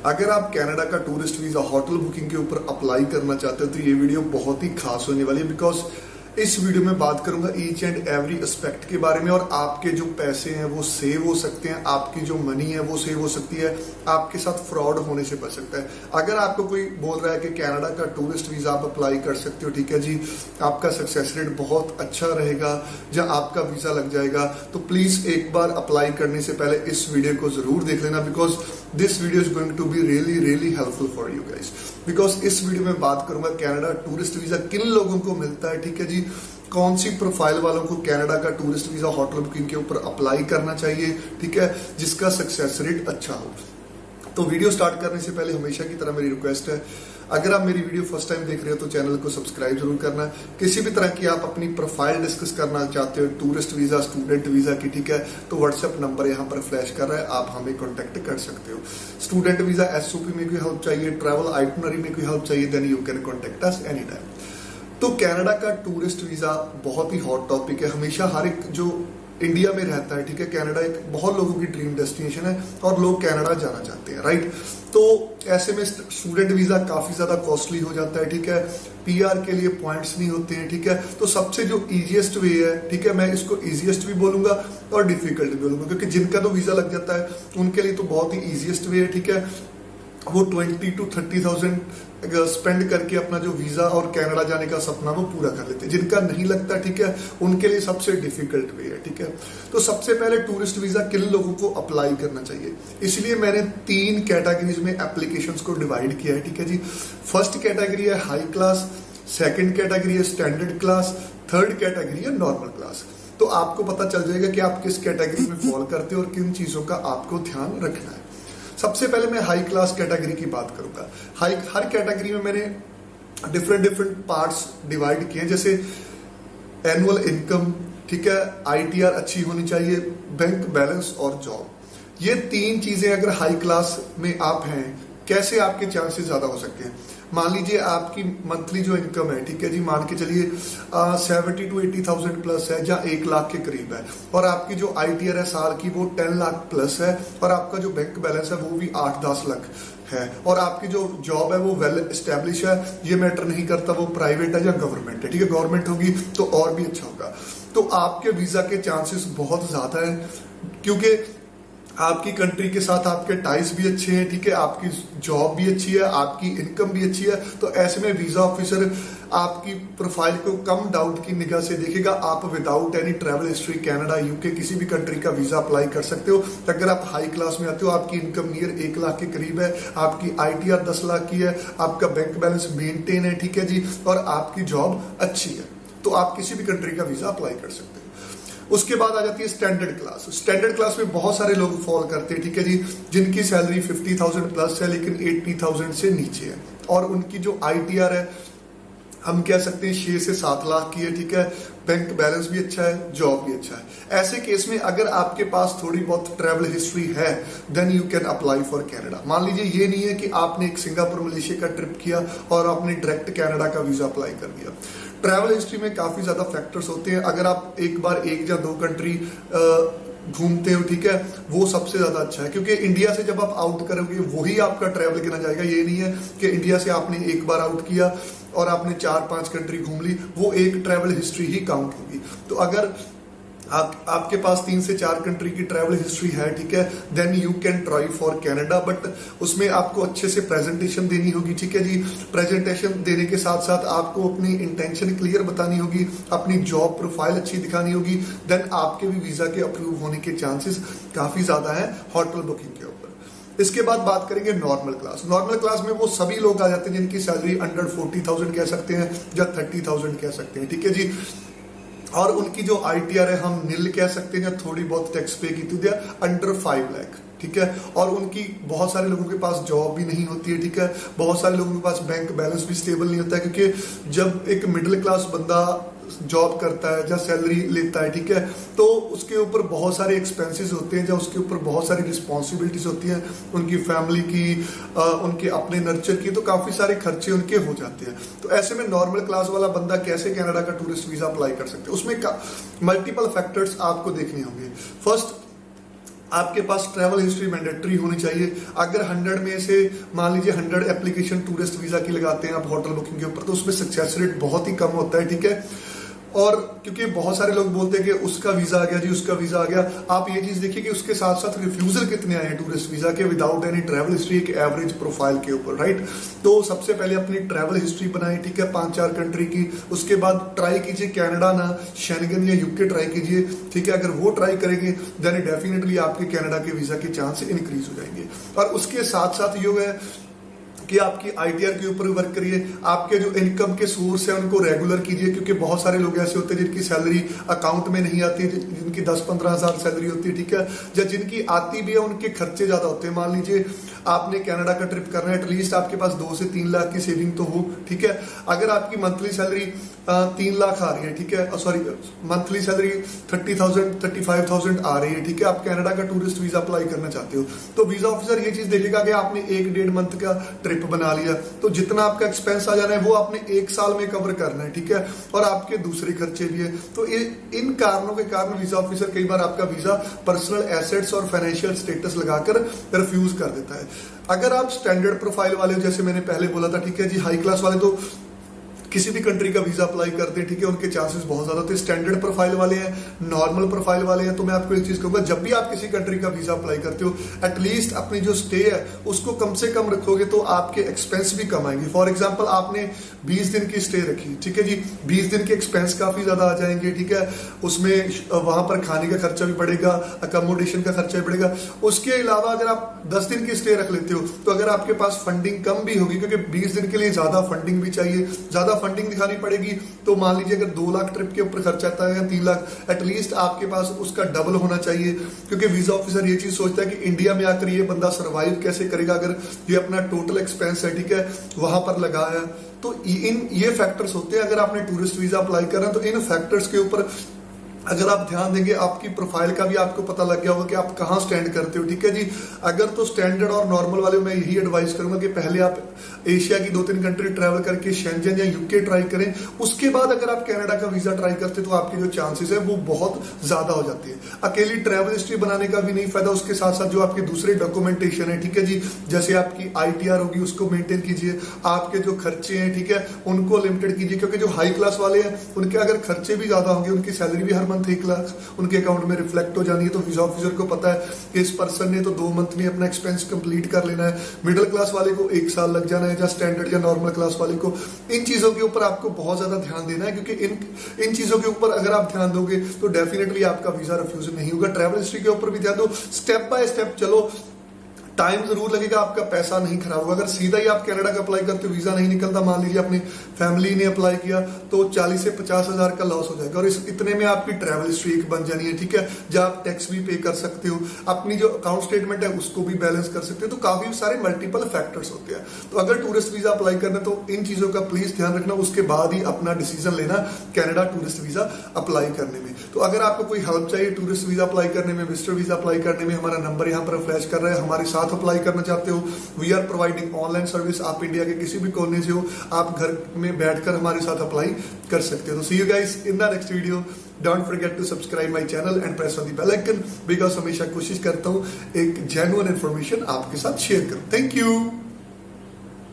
अगर आप कनाडा का टूरिस्ट वीजा होटल बुकिंग के ऊपर अप्लाई करना चाहते हो तो ये वीडियो बहुत ही खास होने वाली है, बिकॉज इस वीडियो में बात करूंगा ईच एंड एवरी एस्पेक्ट के बारे में। और आपके जो पैसे हैं वो सेव हो सकते हैं, आपकी जो मनी है वो सेव हो सकती है, आपके साथ फ्रॉड होने से बच सकता है। अगर आपको कोई बोल रहा है कि कनाडा का टूरिस्ट वीजा आप अप्लाई कर सकते हो, ठीक है जी, आपका सक्सेस रेट बहुत अच्छा रहेगा जब आपका वीजा लग जाएगा, तो प्लीज एक बार अप्लाई करने से पहले इस वीडियो को जरूर देख लेना, because this video is going to be really really helpful for you guys. Because इस वीडियो में बात करूंगा कनाडा टूरिस्ट वीजा किन लोगों को मिलता है, ठीक है जी, कौन सी प्रोफाइल वालों को कनाडा का टूरिस्ट वीजा होटल बुकिंग के ऊपर अप्लाई करना चाहिए, ठीक है, जिसका सक्सेस रेट अच्छा हो। तो वीडियो स्टार्ट करने से पहले हमेशा की तरह मेरी रिक्वेस्ट है, अगर आप मेरी वीडियो फर्स्ट टाइम देख रहे हो तो चैनल को सब्सक्राइब जरूर करना। किसी भी तरह की आप अपनी प्रोफाइल डिस्कस करना चाहते हो टूरिस्ट वीजा, स्टूडेंट वीजा की, ठीक है, तो व्हाट्सएप नंबर यहाँ पर फ्लैश कर रहा है, आप हमें कॉन्टेक्ट कर सकते हो। स्टूडेंट वीजा एसओपी में कोई हेल्प चाहिए, ट्रैवल आइटनरी में कोई हेल्प चाहिए, then you can contact us any time. तो कनाडा का टूरिस्ट वीजा बहुत ही हॉट टॉपिक है, हमेशा हर एक जो इंडिया में रहता है, ठीक है, कनाडा एक बहुत लोगों की ड्रीम डेस्टिनेशन है और लोग कनाडा जाना चाहते हैं, राइट। तो ऐसे में स्टूडेंट वीजा काफी ज्यादा कॉस्टली हो जाता है, ठीक है, पीआर के लिए पॉइंट्स नहीं होते हैं, ठीक है। तो सबसे जो इजीएस्ट वे है, ठीक है, मैं इसको इजीएस्ट भी बोलूंगा और डिफिकल्ट भी बोलूंगा, क्योंकि जिनका तो वीजा लग जाता है उनके लिए तो बहुत ही इजीएस्ट वे है, ठीक है, वो 20,000 to 30,000 स्पेंड करके अपना जो वीजा और कनाडा जाने का सपना वो पूरा कर लेते हैं। जिनका नहीं लगता, ठीक है, उनके लिए सबसे डिफिकल्ट वे है, ठीक है। तो सबसे पहले टूरिस्ट वीजा किन लोगों को अप्लाई करना चाहिए, इसलिए मैंने 3 कैटेगरीज में एप्लीकेशंस को डिवाइड किया है, ठीक है जी। फर्स्ट कैटेगरी है हाई क्लास, सेकंड कैटेगरी है स्टैंडर्ड क्लास, थर्ड कैटेगरी है नॉर्मल क्लास। तो आपको पता चल जाएगा कि आप किस कैटेगरी में फॉल करते हो और किन चीजों का आपको ध्यान रखना है। सबसे पहले मैं हाई क्लास कैटेगरी की बात करूंगा। हर कैटेगरी में मैंने डिफरेंट पार्ट्स डिवाइड किए, जैसे एनुअल इनकम, ठीक है, आईटीआर अच्छी होनी चाहिए, बैंक बैलेंस और जॉब। ये 3 चीजें अगर हाई क्लास में आप हैं, कैसे आपके चांसेस ज्यादा हो सकते हैं। मान लीजिए आपकी मंथली जो इनकम है, ठीक है जी, मान के चलिए 70 to 80,000 प्लस है, या 1 लाख के करीब है, और आपकी जो आईटीआर है साल की वो 10 लाख प्लस है, और आपका जो बैंक बैलेंस है वो भी 8-10 लाख है, और आपकी जो जॉब है वो वेल एस्टेब्लिश है, ये मैटर नहीं करता वो प्राइवेट है या गवर्नमेंट है, ठीक है, गवर्नमेंट होगी तो और भी अच्छा होगा। तो आपके वीजा के चांसेस बहुत ज्यादा है, क्योंकि आपकी कंट्री के साथ आपके टाइज भी अच्छे हैं, ठीक है, आपकी जॉब भी अच्छी है, आपकी इनकम भी अच्छी है। तो ऐसे में वीजा ऑफिसर आपकी प्रोफाइल को कम डाउट की निगाह से देखेगा। आप without any travel history Canada, UK, किसी भी कंट्री का वीजा अप्लाई कर सकते हो। अगर आप हाई क्लास में आते हो, आपकी इनकम नियर 1 लाख के करीब है, आपकी आईटीआर 10 लाख की है, आपका बैंक बैलेंस मेंटेन है, ठीक है जी, और आपकी जॉब अच्छी है, तो आप किसी भी कंट्री का वीजा अप्लाई कर सकते हो। उसके बाद आ जाती है स्टैंडर्ड क्लास। स्टैंडर्ड क्लास में बहुत सारे लोग फॉल करते हैं, ठीक है जी, जिनकी सैलरी 50,000 प्लस है लेकिन 80,000 से नीचे है, और उनकी जो आईटीआर है हम कह सकते हैं 6 से 7 लाख की है, ठीक है, बैंक बैलेंस भी अच्छा है, जॉब भी अच्छा है। ऐसे केस में अगर आपके पास थोड़ी बहुत ट्रैवल हिस्ट्री है, then you can apply for Canada. मान लीजिए ये नहीं है कि आपने एक सिंगापुर मलेशिया का ट्रिप किया और आपने डायरेक्ट कनाडा का वीजा अप्लाई कर दिया। ट्रैवल हिस्ट्री में काफी ज्यादा फैक्टर्स होते हैं। अगर आप एक बार 1 या 2 कंट्री घूमते हो, ठीक है, वो सबसे ज्यादा अच्छा है, क्योंकि इंडिया से जब आप आउट करोगे वही आपका ट्रैवल गिना जाएगा। ये नहीं है कि इंडिया से आपने एक बार आउट किया और आपने 4-5 कंट्री घूम ली, वो एक ट्रैवल हिस्ट्री ही काउंट होगी। तो अगर आपके पास 3 से 4 कंट्री की ट्रैवल हिस्ट्री है, ठीक है, then you can try for Canada, but उसमें आपको अच्छे से प्रेजेंटेशन देनी होगी, ठीक है जी। प्रेजेंटेशन देने के साथ साथ आपको अपनी इंटेंशन क्लियर बतानी होगी, अपनी जॉब प्रोफाइल अच्छी दिखानी होगी, देन आपके भी वीजा के अप्रूव होने के चांसेस काफी ज्यादा है होटल बुकिंग के ऊपर। इसके बाद बात करेंगे नॉर्मल क्लास। नॉर्मल क्लास में वो सभी लोग आ जाते हैं जिनकी सैलरी अंडर 40,000 कह सकते हैं या 30,000 कह सकते हैं, ठीक है जी, और उनकी जो आईटीआर है हम नील कह सकते हैं, या थोड़ी बहुत टैक्स पे की थी, अंडर 5 लाख, ठीक है, और उनकी बहुत सारे लोगों के पास जॉब भी नहीं होती है, ठीक है, बहुत सारे लोगों के पास बैंक बैलेंस भी स्टेबल नहीं होता है, क्योंकि जब एक मिडिल क्लास बंदा जॉब करता है या सैलरी लेता है, ठीक है, तो उसके ऊपर बहुत सारे एक्सपेंसेस होते हैं, या उसके ऊपर बहुत सारी रिस्पॉन्सिबिलिटीज होती हैं, उनकी फैमिली की, उनके अपने नर्चर की, तो काफी सारे खर्चे उनके हो जाते हैं। तो ऐसे में नॉर्मल क्लास वाला बंदा कैसे कनाडा का टूरिस्ट वीजा अप्लाई कर सकते हैं, उसमें मल्टीपल फैक्टर्स आपको देखने होंगे। फर्स्ट, आपके पास ट्रैवल हिस्ट्री मैंडेटरी होनी चाहिए। अगर 100 में से मान लीजिए 100 एप्लीकेशन टूरिस्ट वीजा की लगाते हैं आप होटल बुकिंग के ऊपर, तो उसमें सक्सेस रेट बहुत ही कम होता है, ठीक है। और क्योंकि बहुत सारे लोग बोलते हैं कि उसका वीजा आ गया जी, उसका वीजा आ गया, आप ये चीज देखिए कि उसके साथ साथ रिफ्यूजल कितने आए हैं टूरिस्ट वीजा के विदाउट एनी ट्रैवल हिस्ट्री, एक एवरेज प्रोफाइल के ऊपर, राइट। तो सबसे पहले अपनी ट्रैवल हिस्ट्री बनाए, ठीक है, 5-4 कंट्री की। उसके बाद ट्राई कीजिए कनाडा ना, शेंगन या यूके ट्राई कीजिए, ठीक है। अगर वो ट्राई करेंगे देन डेफिनेटली आपके कनाडा के वीजा के चांस इंक्रीज हो जाएंगे। और उसके साथ साथ ये है कि आपकी आईटीआर के ऊपर वर्क करिए, आपके जो इनकम के सोर्स है उनको रेगुलर कीजिए, क्योंकि बहुत सारे लोग ऐसे होते हैं जिनकी सैलरी अकाउंट में नहीं आती, जिनकी 10-15 हजार सैलरी होती है, ठीक है, या जिनकी आती भी है उनके खर्चे ज्यादा होते हैं। मान लीजिए आपने कनाडा का ट्रिप करना है, एटलीस्ट आपके पास 2 से 3 लाख की सेविंग तो हो, ठीक है। अगर आपकी मंथली सैलरी 3 लाख आ रही है, ठीक है, सॉरी मंथली सैलरी 30,000-35,000 आ रही है, ठीक है, आप कनाडा का टूरिस्ट वीजा अप्लाई करना चाहते हो, तो वीजा ऑफिसर ये चीज देखेगा कि आपने 1-1.5 मंथ का ट्रिप बना लिया, तो जितना आपका एक्सपेंस आ जाना है वो आपने 1 साल में कवर करना है, ठीक है। और आपके दूसरे खर्चे भी है, तो इन कारणों के कारण वीजा ऑफिसर कई बार आपका वीजा पर्सनल एसेट्स और फाइनेंशियल स्टेटस लगाकर रिफ्यूज कर देता है। अगर आप स्टैंडर्ड प्रोफाइल वाले हो, जैसे मैंने पहले बोला था, ठीक है जी, हाई क्लास वाले तो किसी भी कंट्री का वीजा अप्लाई करते हैं, ठीक है, उनके चांसेस बहुत ज्यादा होते हैं। स्टैंडर्ड प्रोफाइल वाले हैं, नॉर्मल प्रोफाइल वाले हैं, तो मैं आपको एक चीज कहूंगा, जब भी आप किसी कंट्री का वीजा अप्लाई करते हो, एटलीस्ट अपनी जो स्टे है उसको कम से कम रखोगे तो आपके एक्सपेंस भी कम आएंगे। फॉर एग्जाम्पल आपने 20 दिन की स्टे रखी, ठीक है जी, 20 दिन के एक्सपेंस काफी ज्यादा आ जाएंगे, ठीक है, उसमें वहां पर खाने का खर्चा भी बढ़ेगा, अकोमोडेशन का खर्चा भी बढ़ेगा। उसके अलावा अगर आप 10 दिन की स्टे रख लेते हो तो अगर आपके पास फंडिंग कम भी होगी, क्योंकि 20 दिन के लिए ज्यादा फंडिंग भी चाहिए, ज्यादा फंडिंग दिखानी पड़ेगी, तो मान लीजिए अगर 2 लाख ट्रिप के ऊपर खर्चा आता है या 3 लाख, एटलीस्ट आपके पास उसका डबल होना चाहिए, क्योंकि वीजा ऑफिसर ये चीज सोचता है कि इंडिया में आकर ये बंदा सर्वाइव कैसे करेगा अगर ये अपना टोटल एक्सपेंस है, ठीक है, वहां पर लगाया। तो ये फैक्टर्स होते हैं। अगर आपने टूरिस्ट वीजा अप्लाई करना है तो इन फैक्टर्स के ऊपर अगर आप ध्यान देंगे, आपकी प्रोफाइल का भी आपको पता लग गया होगा कि आप कहां स्टैंड करते हो, ठीक है जी। अगर तो स्टैंडर्ड और नॉर्मल वाले मैं यही एडवाइस करूंगा कि पहले आप एशिया की 2-3 कंट्री ट्रैवल करके शेंजन या यूके ट्राई करें, उसके बाद अगर आप कनाडा का वीजा ट्राई करते तो आपके जो चांसेस है वो बहुत ज्यादा हो जाते हैं। अकेली ट्रैवल हिस्ट्री बनाने का भी नहीं फायदा, उसके साथ साथ जो आपके दूसरे डॉक्यूमेंटेशन है, ठीक है जी, जैसे आपकी आईटीआर होगी उसको मेंटेन कीजिए, आपके जो खर्चे हैं, ठीक है, उनको लिमिटेड कीजिए, क्योंकि जो हाई क्लास वाले हैं उनके अगर खर्चे भी ज्यादा होंगे, उनकी सैलरी भी हर मंथ 1 लाख उनके अकाउंट में रिफ्लेक्ट हो जानी है, तो वीजा ऑफिसर को पता है कि इस पर्सन ने तो 2 मंथ में अपना एक्सपेंस कंप्लीट कर लेना है, मिडिल क्लास वाले को 1 साल लग जाना है, या स्टैंडर्ड या नॉर्मल क्लास वाले को। इन चीजों के ऊपर आपको बहुत ज्यादा ध्यान देना है, क्योंकि इन चीजों के ऊपर अगर आप ध्यान दोगे तो डेफिनेटली आपका वीजा रिफ्यूज नहीं होगा। ट्रैवल हिस्ट्री के ऊपर भी ध्यान दो, स्टेप बाय स्टेप चलो, टाइम जरूर लगेगा, आपका पैसा नहीं खराब होगा। अगर सीधा ही आप कनाडा का अप्लाई करते हो, वीजा नहीं निकलता, मान लीजिए अपनी फैमिली ने अप्लाई किया, तो 40 से 50 हजार का लॉस हो जाएगा, और इतने में आपकी ट्रैवल हिस्ट्री एक बन जानी है, ठीक है, जहां आप टैक्स भी पे कर सकते हो, अपनी जो अकाउंट स्टेटमेंट है उसको भी बैलेंस कर सकते हो। तो काफी सारे मल्टीपल फैक्टर्स होते हैं। तो अगर टूरिस्ट वीजा अप्लाई करना तो इन चीजों का प्लीज ध्यान रखना, उसके बाद ही अपना डिसीजन लेना कनाडा टूरिस्ट वीजा अप्लाई करने में। तो अगर आपको कोई हेल्प चाहिए टूरिस्ट वीजा अप्लाई करने में, विजिटर वीजा अप्लाई करने में, हमारा नंबर यहाँ पर फ्लैश कर रहा है, हमारे साथ अप्लाई करना चाहते हो, we are providing online service. आप इंडिया के किसी भी कोने से हो, आप घर में बैठकर हमारे साथ अप्लाई कर सकते हो। तो see you guys in the next video. Don't forget to subscribe my channel and press on the bell icon, because हमेशा कोशिश करता हूं एक जेन्युइन इंफॉर्मेशन आपके साथ शेयर करूं। Thank you.